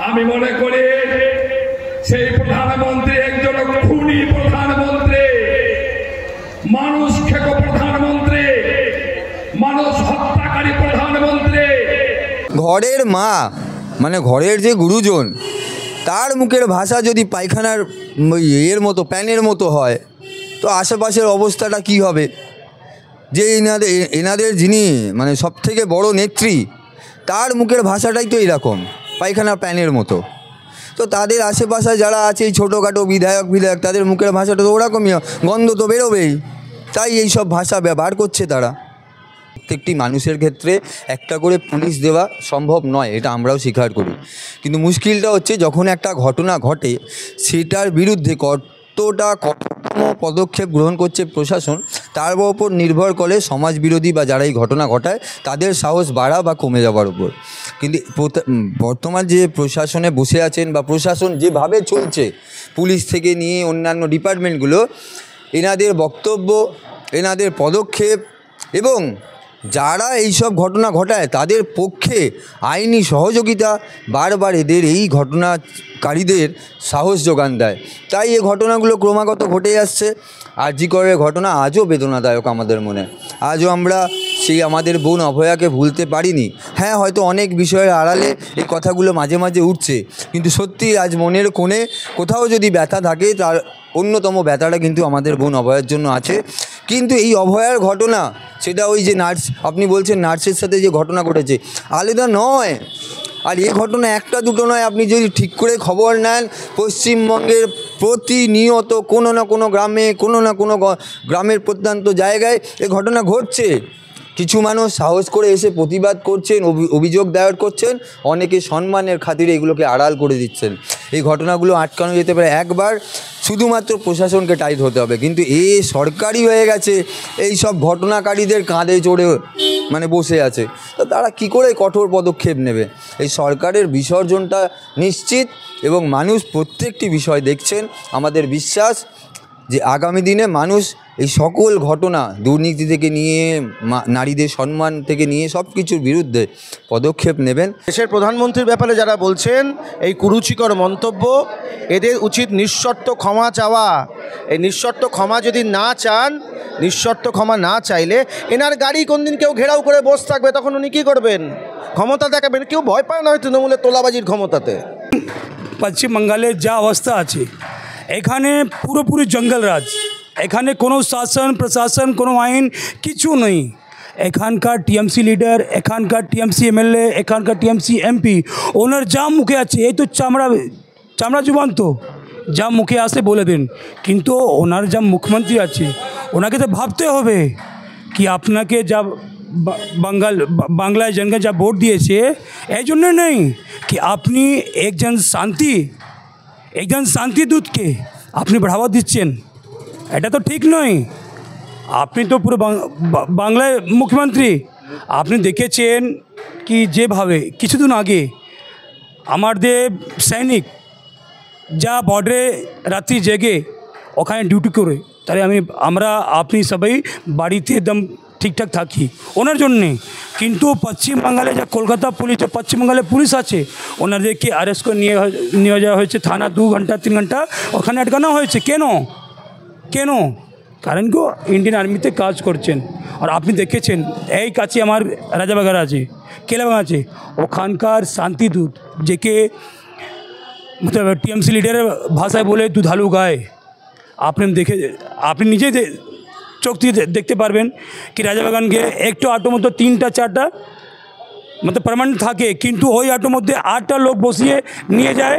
আমি মনে করি সেই প্রধানমন্ত্রী একজন খুনি প্রধানমন্ত্রী, মানুষ খেকো প্রধানমন্ত্রী, মানুষ হত্যাকারী প্রধানমন্ত্রী। ঘরের মা মানে ঘরের যে গুরুজন, তার মুখের ভাষা যদি পায়খানার এর মতো প্যানের মতো হয়, তো আশেপাশের অবস্থাটা কি হবে? যে এনাদের যিনি মানে সবথেকে বড় নেত্রী, তার মুখের ভাষাটাই তো এরকম পায়খানার প্যানের মতো। তো তাদের আশেপাশে যারা আছে এই ছোটোখাটো বিধায়ক তাদের মুখের ভাষাটা তো ওরকমই, গন্ধ তো বেরোবেই। তাই এই সব ভাষা ব্যবহার করছে তারা। প্রত্যেকটি মানুষের ক্ষেত্রে একটা করে পুলিশ দেওয়া সম্ভব নয়, এটা আমরাও স্বীকার করি। কিন্তু মুশকিলটা হচ্ছে যখন একটা ঘটনা ঘটে, সেটার বিরুদ্ধে কতটা কঠোরতম পদক্ষেপ গ্রহণ করছে প্রশাসন, তার উপর নির্ভর করে সমাজ বিরোধী বা যারা এই ঘটনা ঘটায় তাদের সাহস বাড়া বা কমে যাওয়ার উপর। কিন্তু বর্তমান যে প্রশাসনে বসে আছেন বা প্রশাসন যেভাবে চলছে, পুলিশ থেকে নিয়ে অন্যান্য ডিপার্টমেন্টগুলো, এনাদের বক্তব্য, এনাদের পদক্ষেপ এবং যারা এইসব ঘটনা ঘটায় তাদের পক্ষে আইনি সহযোগিতা বারবার এদের এই ঘটনাকারীদের সাহস যোগান দেয়। তাই এই ঘটনাগুলো ক্রমাগত ঘটে আসছে। আরজি করের ঘটনা আজও বেদনাদায়ক আমাদের মনে। আজও আমরা সেই আমাদের বোন অভয়াকে ভুলতে পারিনি। হ্যাঁ, হয়তো অনেক বিষয়ের আড়ালে এই কথাগুলো মাঝে মাঝে উঠছে, কিন্তু সত্যি আজ মনের কোণে কোথাও যদি ব্যথা থাকে, তার অন্যতম ব্যথাটা কিন্তু আমাদের বোন অভয়ার জন্য আছে। কিন্তু এই অভয়ার ঘটনা, সেটা ওই যে নার্স, আপনি বলছেন নার্সের সাথে যে ঘটনা ঘটেছে, আলাদা নয়। আর এই ঘটনা একটা দুটো নয়, আপনি যদি ঠিক করে খবর নেন, পশ্চিমবঙ্গের প্রতিনিয়ত কোনো না কোনো গ্রামে, কোনো না কোনো গ্রামের প্রত্যন্ত জায়গায় এই ঘটনা ঘটছে। কিছু মানুষ সাহস করে এসে প্রতিবাদ করছেন, অভিযোগ দায়ের করছেন, অনেকে সম্মানের খাতিরে এগুলোকে আড়াল করে দিচ্ছেন। এই ঘটনাগুলো আটকানো যেতে পারে একবার, শুধুমাত্র প্রশাসনকে টাইট হতে হবে। কিন্তু সরকারি হয়ে গেছে, এই সব ঘটনাকারীদের কাঁধে চড়ে মানে বসে আছে, তো তারা কি করে কঠোর পদক্ষেপ নেবে? এই সরকারের বিসর্জনটা নিশ্চিত এবং মানুষ প্রত্যেকটি বিষয় দেখছেন। আমাদের বিশ্বাস যে আগামী দিনে মানুষ এই সকল ঘটনা, দুর্নীতি থেকে নিয়ে নারীদের সম্মান থেকে নিয়ে সব কিছুর বিরুদ্ধে পদক্ষেপ নেবেন। দেশের প্রধানমন্ত্রীর ব্যাপারে যারা বলছেন এই কুরুচিকর মন্তব্য, এদের উচিত নিঃশর্ত ক্ষমা চাওয়া। এই নিঃশর্ত ক্ষমা যদি না চান, নিঃশর্ত ক্ষমা না চাইলে এনার গাড়ি কোনদিন কেউ ঘেরাও করে বসে থাকবে, তখন উনি কী করবেন? ক্ষমতা দেখাবেন। কেউ ভয় পায় না হয় তৃণমূলের তোলাবাজির ক্ষমতাতে। পশ্চিম বাংলার যা অবস্থা আছে, এখানে পুরোপুরি জঙ্গল রাজ। এখানে কোনো শাসন প্রশাসন, কোনো আইন কিছু নেই। এখানকার টিএমসি লিডার, এখানকার টিএমসি এমএলএ, এখানকার টিএমসি এমপি, ওনার যা মুখে আছে, এই তো চামড়া জুবান, তো যা মুখে আসে বলে দেন। কিন্তু ওনার যা মুখ্যমন্ত্রী আছে, ওনাকে তো ভাবতে হবে কি আপনাকে যা বাংলায় জনগণ যা ভোট দিয়েছে, এই জন্য নেই কি আপনি একজন শান্তিদূতকে আপনি बढ़ावा দিচ্ছেন, এটা তো ঠিক নয়। আপনি তো পুরো বাংলায় মুখ্যমন্ত্রী। আপনি দেখেছেন কি যেভাবে কিছুদিন আগে আমাদের সৈনিক যা বর্ডারে রাত্রি জেগে ওখানে ডিউটি করে, তাহলে আপনি সবাই বাড়িতে একদম ঠিকঠাক থাকি ওনার জন্যে। কিন্তু পশ্চিম বাংলায় যা কলকাতা পুলিশ, পশ্চিম বাংলার পুলিশ আছে, ওনাদেরকে অ্যারেস্ট করে নিয়ে যাওয়া হয়েছে থানা, 2 ঘন্টা 3 ঘন্টা ওখানে আটকানো হয়েছে। কেন? কারণ কি ইন্ডিয়ান আর্মিতে কাজ করছেন। আর আপনি দেখেছেন এই কাছে আমার রাজাবাগার আছে, কেলাবাগান আছে, ওখানকার শান্তিদূত যেকে मतलब টিএমসি লিডারের ভাষায় বলে দুধালু গায়ে। আপনি নিজে চোখ দিয়ে দেখতে পারবেন কি রাজাবাগানকে একটু অটোর মধ্যে 3টা 4টা मतलब পার্মানেন্ট থাকে, কিন্তু ওই অটোর মধ্যে 8টা লোক বসিয়ে নিয়ে যায়।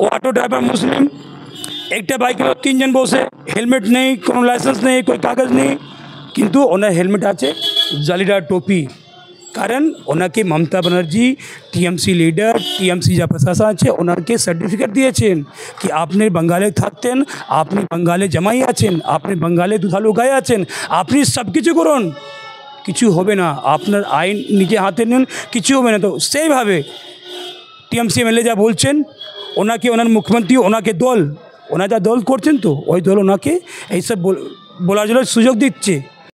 ও অটো ড্রাইভার মুসলিম, একটা বাইকে 3 জন বসে, হেলমেট নেই, কোনো লাইসেন্স নেই, कोई কাগজ নেই, কিন্তু ওনার হেলমেট আছে, জালিদার টोपी। কারণ ওনাকে Mamata Banerjee, TMC leader, TMC যা প্রশাসন আছে, ওনাকে সার্টিফিকেট দিয়েছেন কি আপনি বাঙালি থাকতেন, আপনি বাঙালি জামাই আছেন, আপনি বাঙালি দুধালু গায়ে আছেন, আপনি সব কিছু করুন, কিছু হবে না। আপনার আইন নিজে হাতে নিন, কিছু হবে না। তো সেইভাবে টিএমসি এমএলএ যা বলছেন, ওনাকে ওনার মুখ্যমন্ত্রী, ওনাকে ওনার যা দল করছেন, তো ওই দল ওনাকে এইসব বলার জন্য সুযোগ দিচ্ছে।